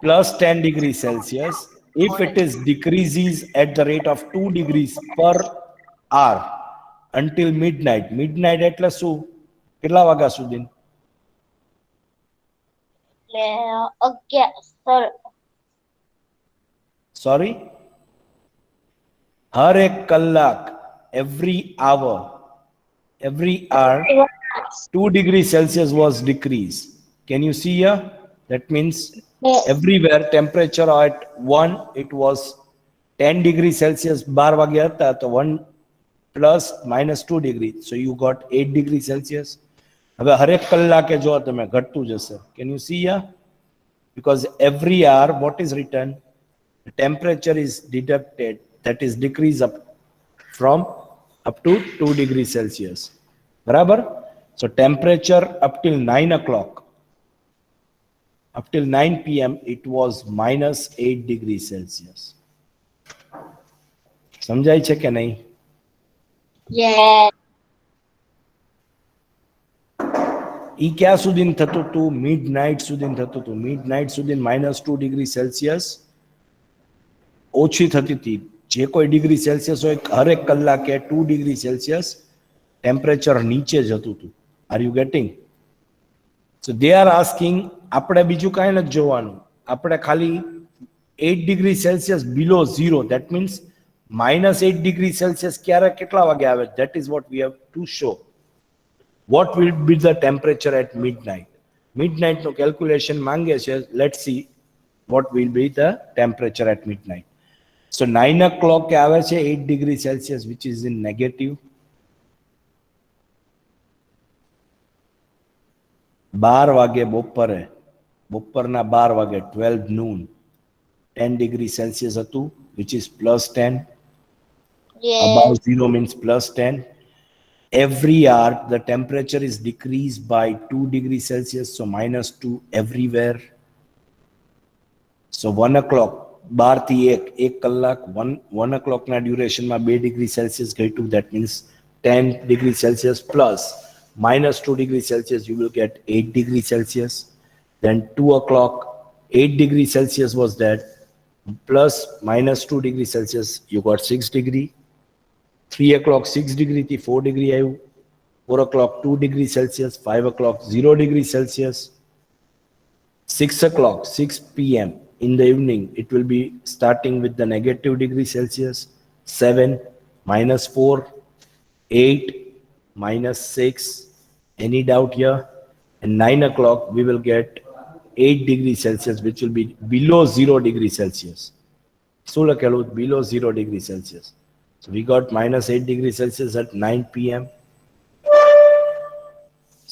plus 10 degrees Celsius if it is decreases at the rate of 2 degrees per hour until midnight. Midnight એટલે શું? કેટલા વાગ્યા સુધી? Sorry? હર એક કલાક, every hour 2 degrees Celsius was decreased. Can you see here? That means everywhere temperature at 1 it was 10 degrees Celsius 12 વાગ્યા હતા તો 1 plus minus 2 degree, so you got 8 degrees Celsius. હવે હરેક કલાકે જો તમે ઘટતું જશે. Can you see here? Because every hour what is written, the temperature is deducted, that is decrease up from up to 2 degrees Celsius. બરાબર? So temperature up till 9 o'clock, up till 9 p.m. it was minus 8 degrees Celsius. સમજાય છે કે નહીં? ઈ ક્યાં સુધી થતું હતું? Midnight સુધી થતું હતું. મિડનાઇટ સુધી -2 ડિગ્રી સેલ્સિયસ ઓછી થતી હતી. જે કોઈ ડિગ્રી સેલ્સિયસ હોય હરેક કલાકે 2 ડિગ્રી સેલ્સિયસ ટેમ્પરેચર નીચે જતું હતું. Are you getting? So they are asking, આપણે બીજું કાંઈ નથી જોવાનું, આપણે ખાલી 8 degree Celsius below zero, that means -8 degree Celsius ક્યારે કેટલા વાગે આવે, that is what we have to show. What will be the temperature at midnight? Midnight no calculation માંગે છે. Let's see what will be the temperature at midnight. So 9 o'clock કે આવે છે 8 degree Celsius, which is in negative. 12 વાગે બપોરે, બપોરના 12 વાગે 12 noon 10 degree Celsius હતું, which is plus 10. Above 0 means plus 10. Every hour the temperature is decreased by 2 degrees Celsius, so -2 everywhere. So 1 o'clock 12 થી 1 કલાક, 1 o'clock ના duration માં 2 degree Celsius ઘટ્યું, that means 10 degree Celsius plus -2 degree Celsius, you will get 8 degree Celsius. Then 2 o'clock 8 degree Celsius was that, plus -2 degree Celsius you got 6 degree. 3 o'clock 6 degree થી 4 degree આવ્યું. 4 o'clock 2 degree Celsius. 5 o'clock 0 degree Celsius. 6 o'clock 6 p.m. in the evening it will be starting with the negative degree Celsius. 7 -4, 8 -6. Any doubt here? And 9 o'clock we will get 8 degree Celsius, which will be below 0 degree Celsius. શું લખેલું? below 0 degree Celsius. So we got -8 degree Celsius at 9 p.m.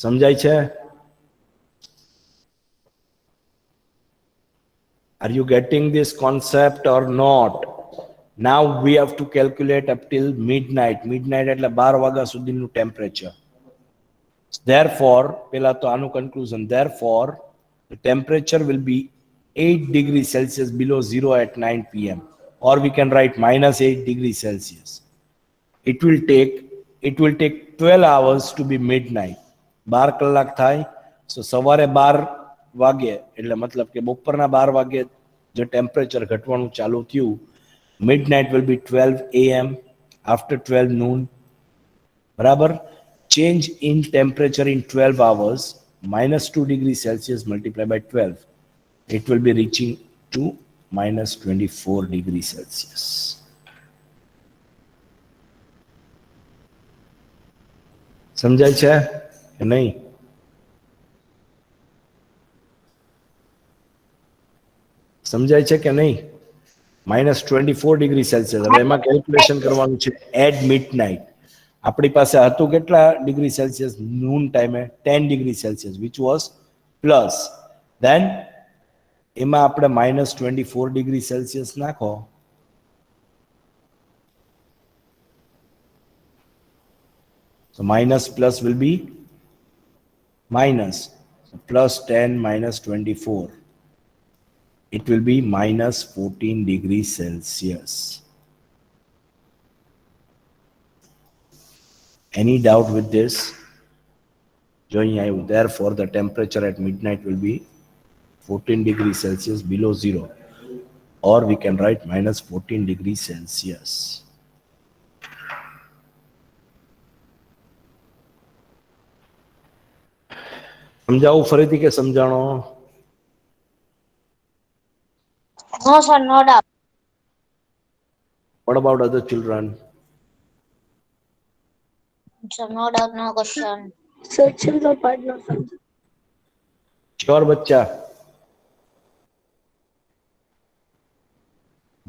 સમજાય છે? Are you getting this concept or not? Now we have to calculate up till midnight. Midnight એટલે 12 વાગ્યા સુધીનું temperature. Therefore, પહેલા તો આનું conclusion. Therefore, the temperature will be 8 degrees Celsius below 0 at 9 p.m. Or we can write -8 degrees Celsius. It will take 12 hours to be midnight. 12 કલાક થાય. So સવારે 12 વાગે એટલે મતલબ કે બપોરના 12 વાગે જો ટેમ્પરેચર ઘટવાનું ચાલુ થયું, midnight will be 12 a.m. after 12 noon. બરાબર? Change in temperature in 12 hours, -2 degrees Celsius multiplied by 12. It will be reaching to -24 degrees Celsius. સમજાય છે કે નહીં? સમજાય છે કે નહીં? -24 degree Celsius. હવે એમાં કેલ્ક્યુલેશન કરવાનું છે એટ મિડનાઇટ. આપણી પાસે હતું કેટલા ડિગ્રી સેલ્સિયસ નૂન ટાઈમે? 10 degree Celsius, which was plus. Then એમાં આપણે -24 degree Celsius નાખો. So minus plus will be minus. So plus 10 -24. It will be -14 degrees Celsius. Any doubt with this? Therefore, the temperature at midnight will be 14 degrees Celsius below zero, or we can write minus 14 degrees Celsius. સમજાવું ફરીથી કે સમજાણો? No, sir, no doubt. What about other children? Sir, no doubt, no question. Sir, chillo part no samjha. Sure, bachcha?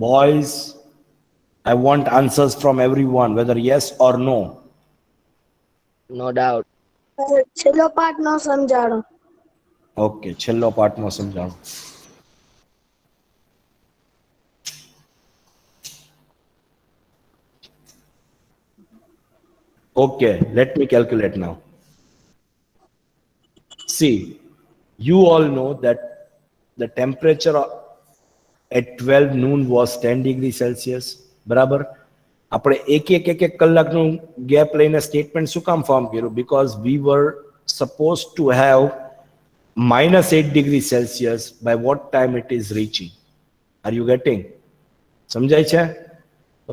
Boys, I want answers from everyone, whether yes or no. No doubt. Sir, chillo part no samjhano. Okay, છેલ્લો part નો સમજાવો. Okay, let me calculate now. See, you all know that the temperature at 12 noon was 10 degrees Celsius. બરાબર? આપણે એક કલાકનું gap લઈને statement શું કામ form કર્યું? Because we were supposed to have minus 8 degrees Celsius by what time it is reaching. Are you getting? સમજાય છે?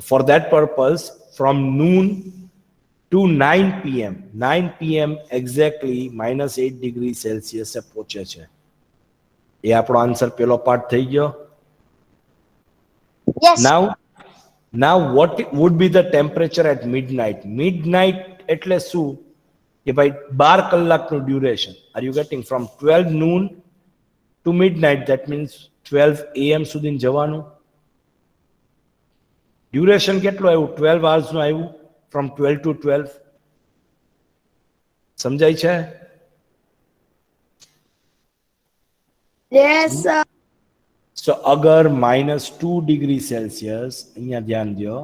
For that purpose, from noon to 9 p.m. 9 p.m. exactly minus 8 degrees Celsius એ પહોંચે છે. એ આપણો answer પેલો part થઈ ગયો. Yes. Now what would be the temperature at midnight? Midnight એટલે શું? કે ભાઈ 12 કલાકનું duration. Are you getting? From 12 noon to midnight, that means 12 am સુધી જવાનું. ડ્યુરેશન કેટલું આવ્યું? 12 hours નું આવ્યું. From 12 to 12. સમજાય છે? Yes, sir. So अगर -2 डिग्री सेल्सियस, અહીંયા ધ્યાન દો,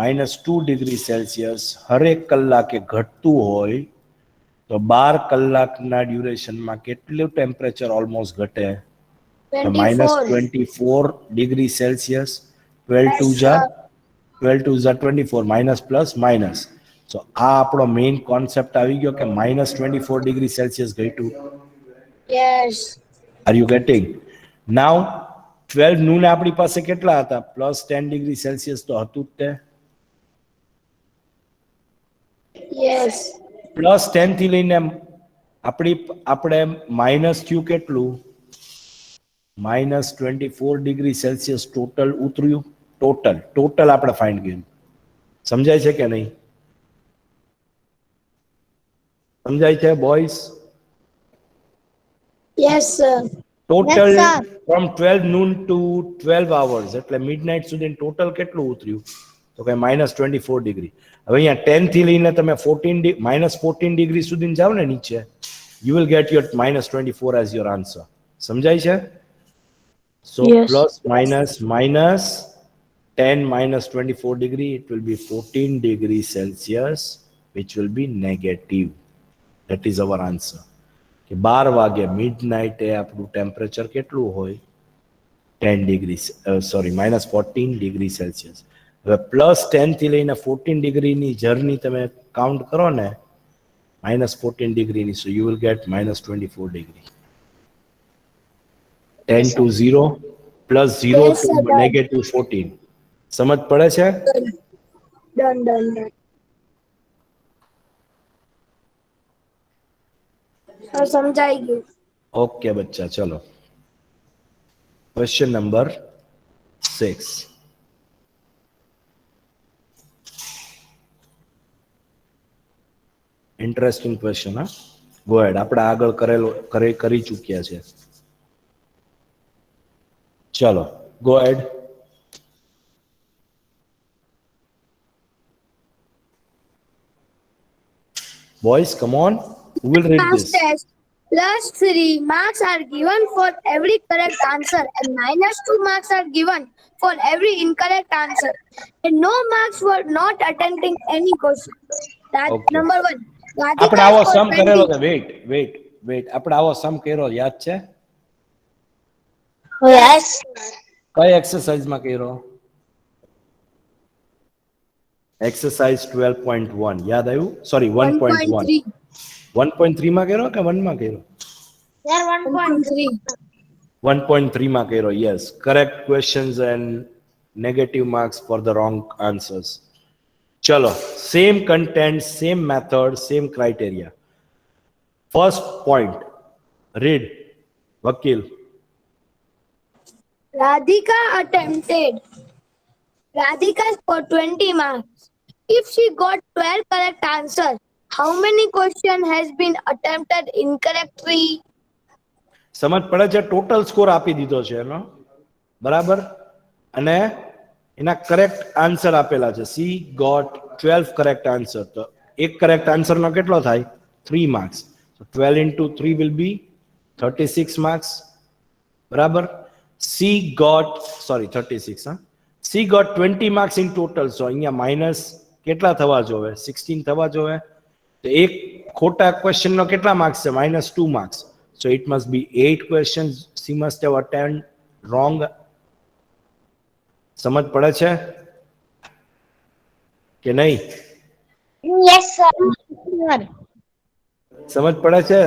-2 डिग्री सेल्सियस હરેક કલાકે ઘટતું હોય તો 12 કલાકના ડ્યુરેશનમાં કેટલું ટેમ્પરેચર ઓલમોસ્ટ ઘટે? તો 24 डिग्री सेल्सियस. 12 2 જા 24 માઇનસ પ્લસ માઇનસ. સો આ આપણો મેઇન કોન્સેપ્ટ આવી ગયો કે -24 ડિગ્રી સેલ્સિયસ ઘટ્યું. Yes. Are you getting? Now 12 noon આપણી પાસે કેટલા હતા? +10 ડિગ્રી સેલ્સિયસ તો હતું જ તે. Yes. +10 થી લઈને આપણે માઇનસ થયું કેટલું? -24 ડિગ્રી સેલ્સિયસ ટોટલ ઉતર્યું. ટોટલ આપણે ફાઇન્ડ કર્યું. સમજાય છે કે નહીં? સમજાય છે boys? Yes, sir. Total Yes, sir. From 12 noon to 12 hours એટલે મિડનાઇટ સુધી ટોટલ કેટલું ઉતર્યું? તો કે -24 ડિગ્રી. હવે અહીંયા 10 થી લઈને તમે -14 ડિગ્રી સુધી જાઓ ને નીચે, you will get your -24 as your answer. સમજાય છે? So Yes. plus minus 10 -24 degree, it will be 14 degrees Celsius, which will be negative. That is our answer. કે 12 વાગે મિડનાઇટ એ આપણું ટેમ્પરેચર કેટલું હોય? 10 ડિગ્રી -14 ડિગ્રી સેલ્સિયસ. હવે +10 થી લઈને 14 ડિગ્રીની જર્ની તમે કાઉન્ટ કરો ને, -14 ડિગ્રીની, so you will get -24 degree. 10 to 0 plus 0 Yes, to sir, done. -14. સમજ પડે છે? Done. Sir, સમજાઈ ગયું. ઓકે બચ્ચા, ચલો. Question number 6. Interesting question. હા, ગો હેડ. આપણે આગળ કરી ચૂક્યા છે. ચલો, go ahead. Boys, come on. Who will read Class this? test. +3 marks are given for every correct answer and -2 marks are given for every incorrect answer. And no marks for not attempting any question. That's Okay. number 1. આપણે આવો સમ કરેલો છે. Weight આપણે આવો સમ કર્યો, યાદ છે? Yes. કઈ એક્સરસાઇઝમાં કર્યો? એક્સરસાઇઝ 12.1 યાદ આવ્યું? સોરી 1.1. 1.3 માં કર્યો કે 1 માં કર્યો? Sir, 1.3. 1.3 માં કર્યો. Yes, correct questions and negative marks for the wrong answers. ચલો, same content, same method, same criteria. First point, read. Vakil. Radhika scored 20 marks. If she got 12 correct answers, how many questions has been attempted incorrectly? સમજ પડે છે? Total score આપી દીધો છે એનો, બરાબર, અને એના કરેક્ટ આન્સર આપેલા છે. She got 12 correct answer. તો એક કરેક્ટ આન્સર નો કેટલો થાય? 3 marks. 12 into 3 will be 36 marks. બરાબર. સી ગોટ 36, હા, she got 20 marks in total. So અહીંયા માઇનસ કેટલા થવા જોવે? 16 થવા જોવે. તો એક ખોટા ક્વેશ્ચન નો કેટલા માર્ક્સ છે? -2 marks. So it must be 8 questions. She must have attempted wrong. समझ पड़े छे कि नहीं? Yes, sir. समझ पड़े छे?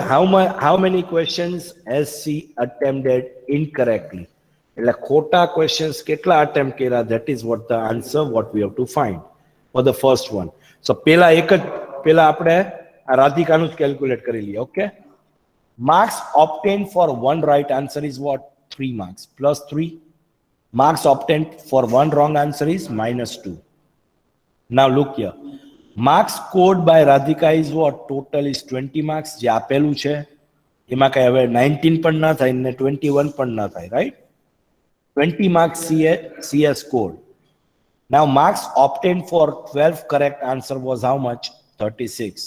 How many questions has she attempted incorrectly? એટલે ખોટા questions કેટલા attempt કર્યા? That is what the answer, what we have to find for the first one. So પેલા આપણે આ રાધિકાનું જ calculate કરી લઈએ. Okay, marks obtained for one right answer is what? 3 marks plus 3. Marks obtained for one wrong answer is -2. Now look here. Marks scored by Radhika is what? Total is 20 marks. જે આપેલું છે એમાં કઈ હવે 19 પણ ના થાય ને 21 પણ ના થાય, right? 20 marks she has scored. Now marks obtained for 12 correct answer was how much? 36.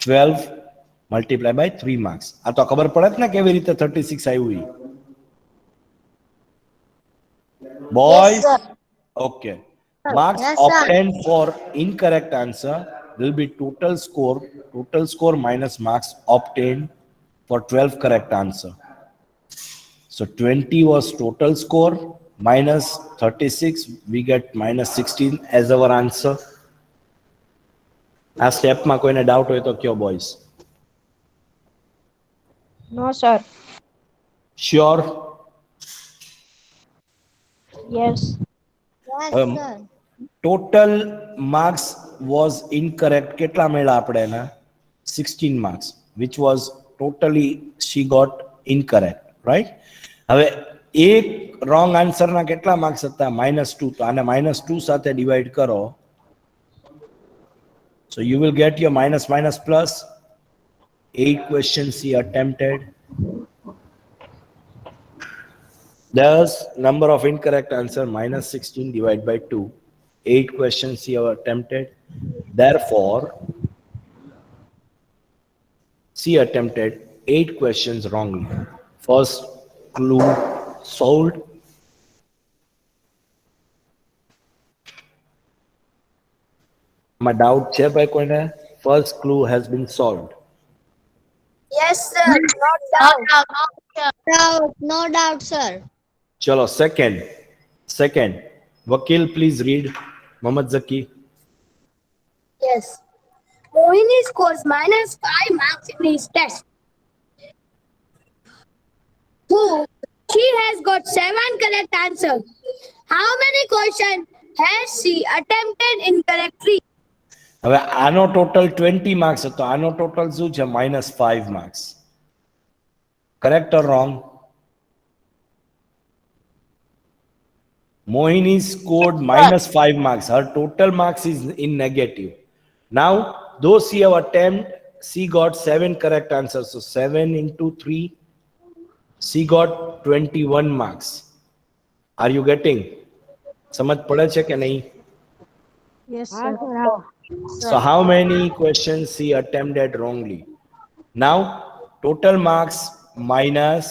12 multiplied by 3 marks. આ તો ખબર પડે ને કેવી રીતે 36 આવ્યું ઈ. Boys, Yes, sir. okay. Marks Yes, sir. obtained for incorrect answer will be total score minus marks obtained for 12 correct answer. So 20 was total score minus 36, we get -16 as our answer. આ સ્ટેપમાં કોઈને doubt હોય તો કયો boys? No, sir. Sure? Yes. Yes, Um, sir. Total marks was incorrect. કેટલા મળ્યા આપણે એના? 16 marks, which was totally she got incorrect, right? હવે એક રોંગ આન્સરના કેટલા માર્ક્સ હતા? -2. તો આને -2 સાથે ડિવાઈડ કરો. So you will get your minus plus. 8 questions she attempted. Thus, number of incorrect answer -16 divided by 2. 8 questions she have attempted. Therefore, she attempted 8 questions wrongly. First clue solved. My doubt છે ભાઈ કોઈને? First clue has been solved. Yes, sir. Not doubt. No doubt, sir. चलो second. Vakil, please read. Mohammad Zaki. Yes. Mohini scores -5 marks in his test. So, she has got 7 correct answers. How many questions has she attempted incorrectly? હવે આનો total 20 marks હતો. આનો total શું છે? -5 marks. Correct or wrong? Mohini scored -5 marks. Her total marks is in negative. Now, though she have attempted, she got 7 correct answers. So 7 into 3, she got 21 marks. Are you getting? समझ पड़े छे के नहीं? Yes, sir. So how many questions she attempted wrongly? Now, total marks minus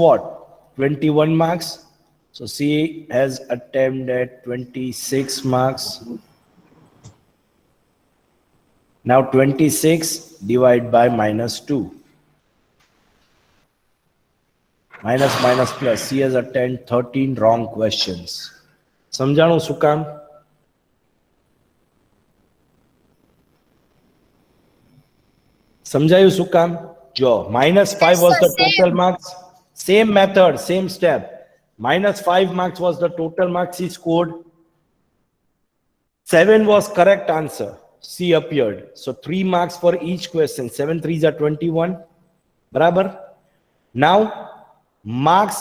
what? 21 marks. So she has attempted 26 marks. Now 26 divided by -2. Minus plus. She has attempted 13 wrong questions. સમજાણું શું કામ? સમજાયું શું કામ? જો -5 was the total marks. Same method, same step. -5 marks was the total marks he scored. 7 was correct answer. C appeared. So 3 marks for each question. 7 threes are 21. બરાબર? Now, marks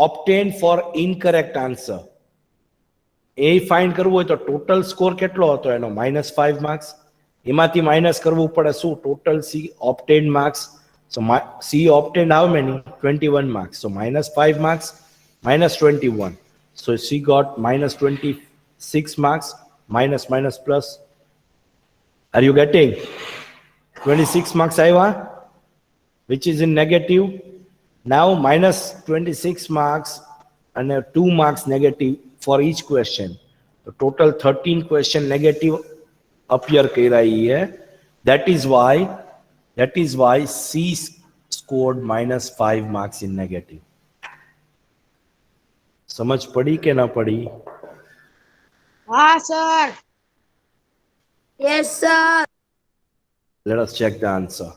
obtained for incorrect answer. A find કરવું હોય તો total score કેટલો હતો એનો? -5 marks. એમાંથી minus કરવું પડે શું? Total C obtained marks. So C obtained how many? 21 marks. So -5 marks minus 21. So she got -26 marks. Minus minus plus. Are you getting? 26 marks आया, which is in negative. Now -26 marks and 2 marks negative for each question. So total 13 question negative appear कर रही है. That is why C scored -5 marks in negative. समझ पड़ी के ना पड़ी? हाँ sir. Yes, sir. Let us check the answer.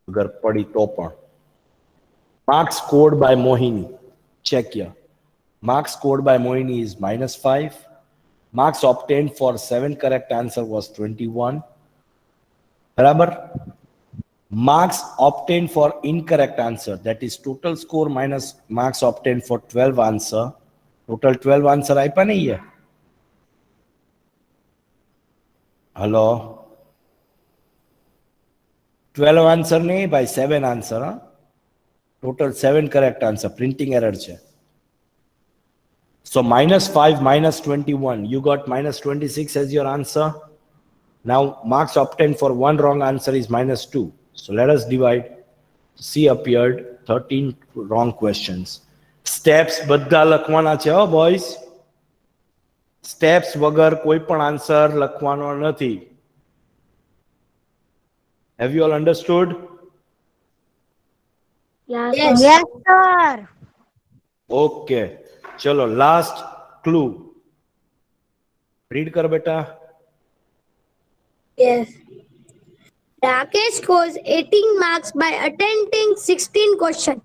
अगर पड़ी तो पण. Marks scored by Mohini. Check here. Marks scored by Mohini is -5. Marks obtained for 7 correct answer was 21. बराबर? Marks obtained for incorrect answer, that is total score minus marks obtained for 12 answer. Total 12 answer आया नहीं है? Hello, 12 answer नहीं भाई, 7 answer. Total 7 correct answer. Printing error છે. So -5 -21, you got -26 as your answer. Now marks obtained for one wrong answer is -2. So let us divide. C appeared 13 wrong questions. Steps બધા લખવાના છે હો boys. Steps વગર કોઈ પણ answer લખવાનો નથી. Have you all understood? Yes. Yes sir. Okay. चलो last clue. Read कर बेटा. Yes. Rakesh scores 18 marks by attempting 16 questions.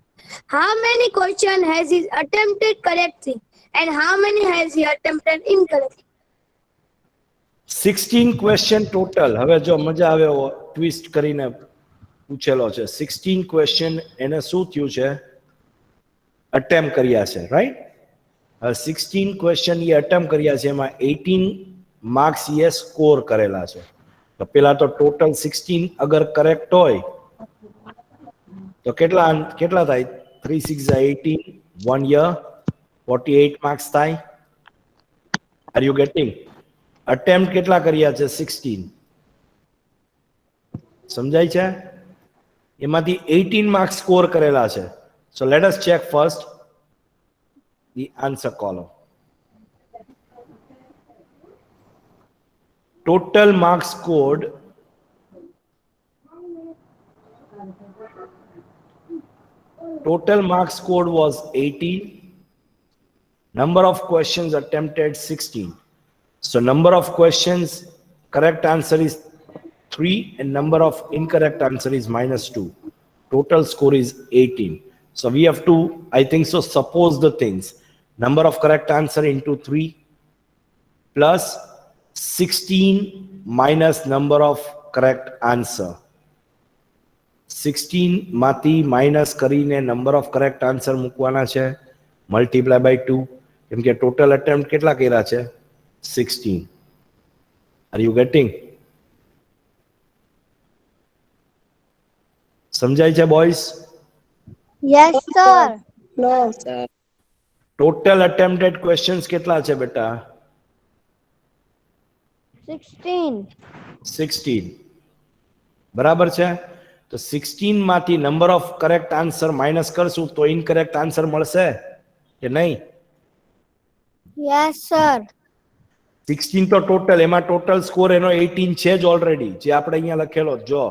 How many questions has he attempted correctly and how many has he attempted incorrectly? 16 question total. હવે જો મજા આવે એવો twist કરીને પૂછેલો છે. 16 question એને શું થયું છે? અટેમ્પ્ટ કર્યા છે, રાઈટ? 16 question એ અટેમ્પ્ટ કર્યા છે, એમાં 18 માર્ક્સ એ સ્કોર કરેલા છે. તો પેલા તો ટોટલ 16 અગર કરેક્ટ હોય તો કેટલા કેટલા થાય? 3 6 18, 1 year 48 માર્ક્સ થાય. Are you getting? અટેમ્પ્ટ કેટલા કર્યા છે? 16. સમજાય છે? એમાંથી 18 માર્ક્સ સ્કોર કરેલા છે. So let us check first the answer column. Total marks scored was 18. Number of questions attempted 16. So number of questions correct answer is 3 and number of incorrect answer is -2. Total score is 18. So we have to, I think so, suppose the things. Number of correct answer into 3 plus 16 minus number of correct answer. 16 માંથી minus કરીને number of correct answer મૂકવાના છે, multiply by 2. કેમ કે total attempt કેટલા કર્યા છે? 16. Are you getting? સમજાય છે boys? Yes sir. No, sir. Total attempted questions કેટલા છે બેટા? 16. 16. બરાબર છે? તો 16 માંથી number of correct answer minus કરશું તો ઇનકરેક્ટ આન્સર મળશે કે નહીં? Yes sir. 16 તો ટોટલ, એમાં ટોટલ સ્કોર એનો 18 છે જ ઓલરેડી, જે આપણે અહીંયા લખેલો. જો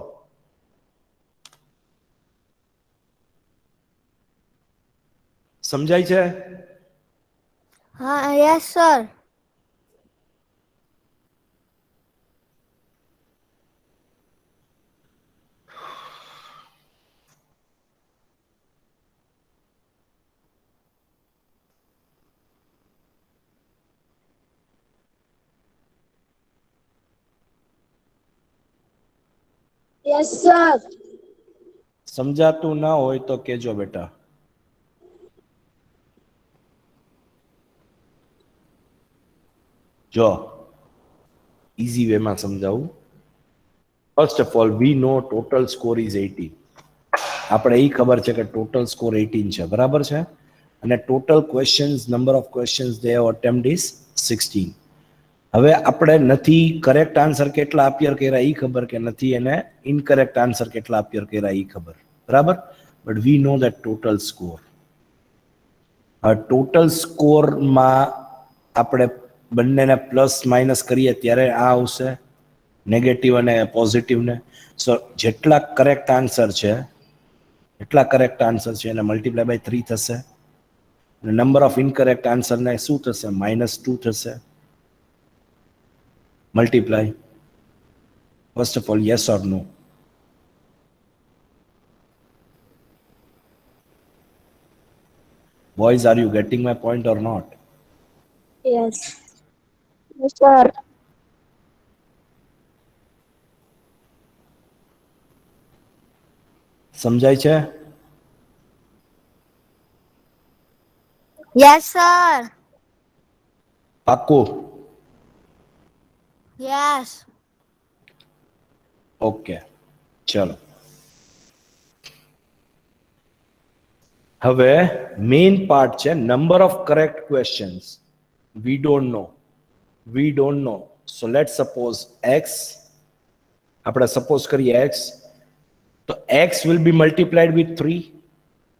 સમજાય છે? Yes sir. Yes, sir. સમજાતું ના હોય તો કેજો બેટા. જો easy way માં સમજાવું. First of all, we know total score is 18. આપણે એ ખબર છે કે total score 18 છે, બરાબર છે? અને total questions, number of questions they have attempt is 16. હવે આપણે નથી કરેક્ટ આન્સર કેટલા અપિયર કર્યા એ ખબર કે નથી એને ઇનકરેક્ટ આન્સર કેટલા અપિયર કર્યા એ ખબર, બરાબર? But we know that total score. Total સ્કોરમાં આપણે બંનેને પ્લસ માઇનસ કરીએ ત્યારે આ આવશે, નેગેટિવ અને પોઝિટિવને. સો જેટલા કરેક્ટ આન્સર છે એને મલ્ટીપ્લાય બાય 3 થશે અને નંબર ઓફ ઇનકરેક્ટ આન્સરને શું થશે? -2 થશે. Multiply. First of all, yes or no? Boys, are you getting my point or not? Yes. Yes, sir. સમજાય છે? Yes, sir. પાક્કું? Yes. ઓકે, ચલો. હવે મેઇન પાર્ટ છે number of correct questions. We don't know. So let suppose x, આપણે suppose કરીએ x, તો x will be multiplied with 3.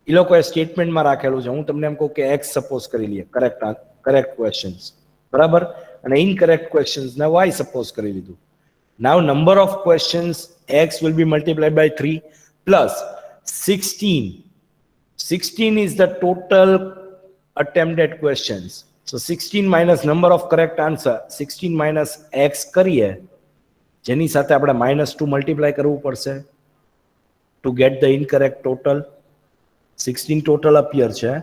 એ લોકોએ સ્ટેટમેન્ટમાં રાખેલું છે. હું તમને એમ કહું કે x સપોઝ કરી લઈએ કરેક્ટ ક્વેશ્ચન્સ, બરાબર? અને ઇનકરેક્ટ ક્વેશ્ચન્સ ને y સપોઝ કરી લીધું. Now number of questions x will be multiplied by 3 plus 16. 16 is the total attempted questions. So 16 minus number of correct answer, 16 minus x કરીએ, જેની સાથે આપણે -2 મલ્ટીપ્લાય કરવું પડશે to get the incorrect total. 16 total appear છે.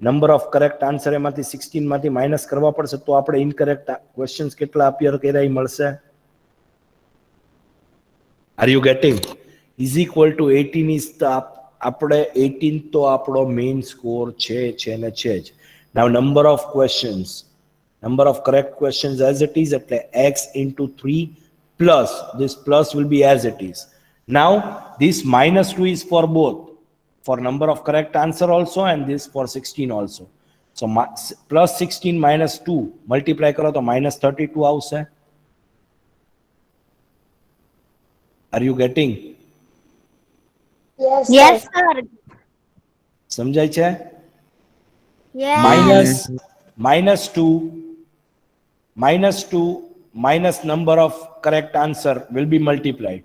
Number of correct answer એમાંથી 16 માંથી minus કરવા પડશે તો આપણે ઇનકરેક્ટ ક્વેશ્ચન્સ કેટલા અપિયર કર્યા એ મળશે. Are you getting? Is equal to 18 is the આપણે 18 તો આપણો મેઇન સ્કોર છે ને છે જ. Now number of questions, number of correct questions as it is, એટલે x into 3 plus this plus will be as it is. Now this -2 is for both, for number of correct answer also and this for 16 also. So plus 16 minus 2 multiply કરો તો -32 આવશે. Are you getting? Yes, Yes, sir. sir. સમજાય છે? Yes. -2 minus number of correct answer will be multiplied.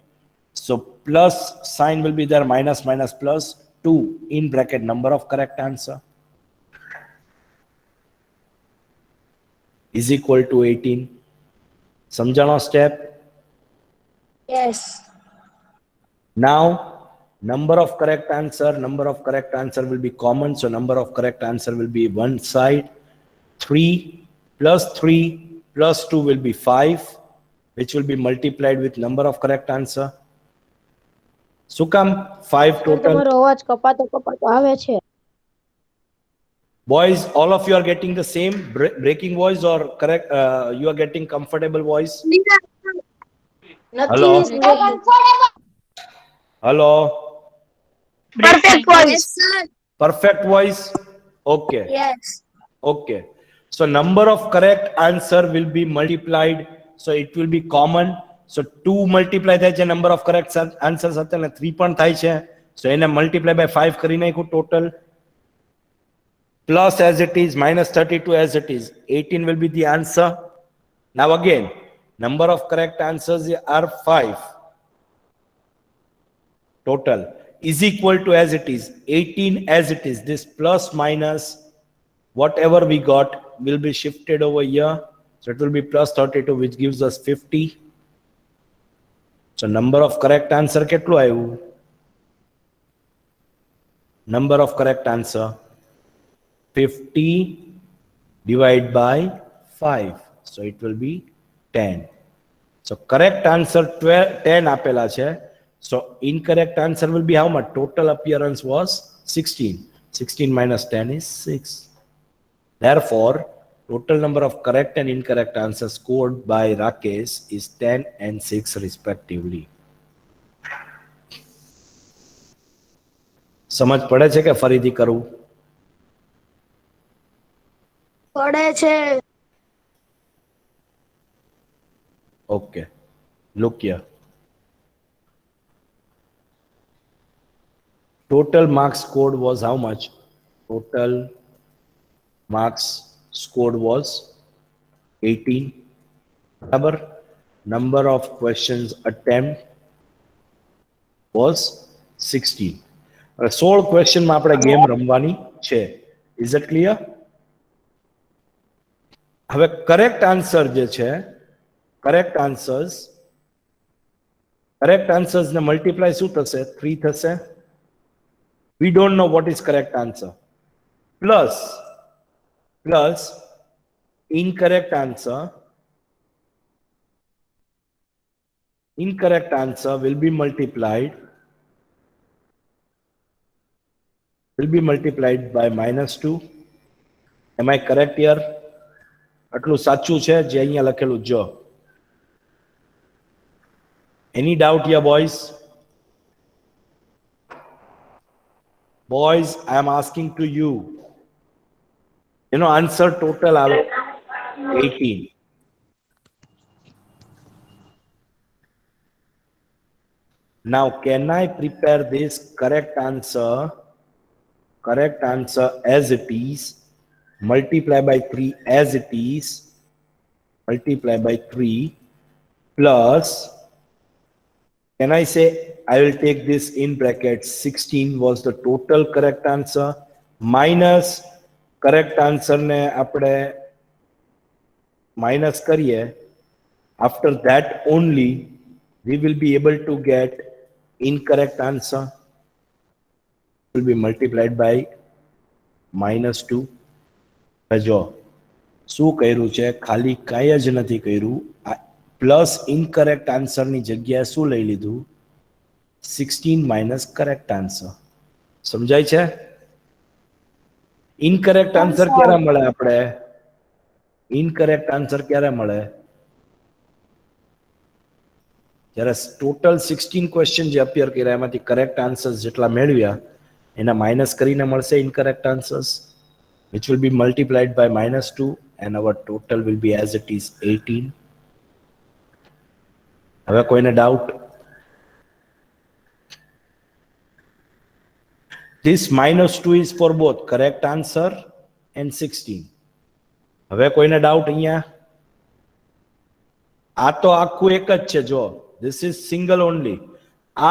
So plus sign will be there, minus plus 2 in bracket number of correct answer is equal to 18. સમજાણો step? Yes. Now number of correct answer will be common, so number of correct answer will be one side. 3 plus 2 will be 5, which will be multiplied with number of correct answer. શું કામ 5 total? તમારો અવાજ કપાતો આવે છે. Boys, all of you are getting the same breaking voice or correct? You are getting comfortable voice? Hello? Hello? Perfect voice. Yes, sir. Perfect voice? Okay. Yes. Okay. So number of correct answer will be multiplied. So it will be common. So 2 multiply થાય છે number of correct answer સાથે અને 3 પણ થાય છે. So એને multiply by 5 કરી નાખું total. Plus as it is, -32 as it is. 18 will be the answer. Now again, number of correct answers are 5. Total is equal to as it is, 18 as it is. This plus minus whatever we got will be shifted over here. So it will be plus 32, which gives us 50. So number of correct answer કેટલું આવ્યું? Number of correct answer 50 divided by 5. So it will be 10. So correct answer 10 આપેલા છે. So incorrect answer will be how much? Total appearance was 16. 16 minus 10 is 6. Therefore, total number of correct and incorrect answers scored by Rakesh is 10 and 6 respectively. સમજ પડે છે કે ફરીથી કરું? પડે છે. Okay. Look here. Total marks scored was how much? Total marks scored was 18. બરાબર? Number of questions attempt was 16. 16 question માં આપણે ગેમ રમવાની છે. Is it clear? હવે કરેક્ટ આન્સર જે છે, કરેક્ટ આન્સર્સ ને મલ્ટીપ્લાય શું થશે? 3 થશે. We don't know what is correct answer. Plus incorrect answer will be multiplied by -2. Am I correct here? આટલું સાચું છે જે અહીંયા લખેલું જો. Any doubt here, boys? Boys, I am asking to you. You know, answer total are 18. Now, can I prepare this correct answer as it is, multiply by 3 as it is, multiply by 3 plus, can I say I will take this in brackets 16 was the total correct answer minus correct answer ne apne minus kariye. After that only we will be able to get incorrect answer will be multiplied by -2. જો શું કર્યું છે? ખાલી કાંઈ જ નથી કર્યું. Plus incorrect આન્સરની જગ્યાએ શું લઈ લીધું? 16 માઇનસ કરેક્ટ આન્સર. સમજાય છે? ઇનકરેક્ટ આન્સર ક્યારે મળે આપણે? ઇનકરેક્ટ આન્સર ક્યારે મળે? જ્યારે ટોટલ 16 ક્વેશ્ચન જે અપિયર કર્યા એમાંથી કરેક્ટ આન્સર્સ જેટલા મેળવ્યા એના માઇનસ કરીને મળશે incorrect answers, which will be multiplied by -2 and our total will be as it is 18. હવે કોઈને doubt? This -2 is for both correct answer and 16. હવે કોઈને ડાઉટ અહીંયા? આ તો આખું એક જ છે જો. This is single only.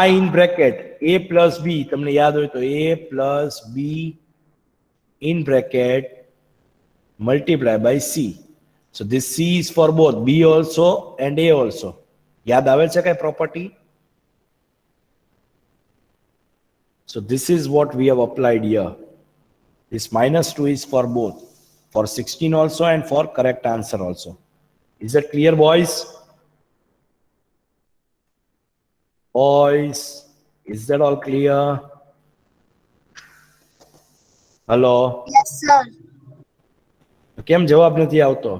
I in bracket a plus b, તમને યાદ હોય તો a plus b in bracket multiply by c. So this c is for both b also and a also. યાદ આવે છે કઈ property? So this is what we have applied here. This -2 is for both, for 16 also and for correct answer also. Is that clear, boys? Boys, is that all clear? Hello? Yes, sir. કેમ જવાબ નથી આવતો?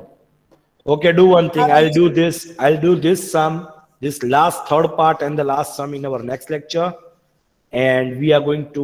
Okay, do one thing. I'll do this sum, this last third part and the last sum in our next lecture, and we are going to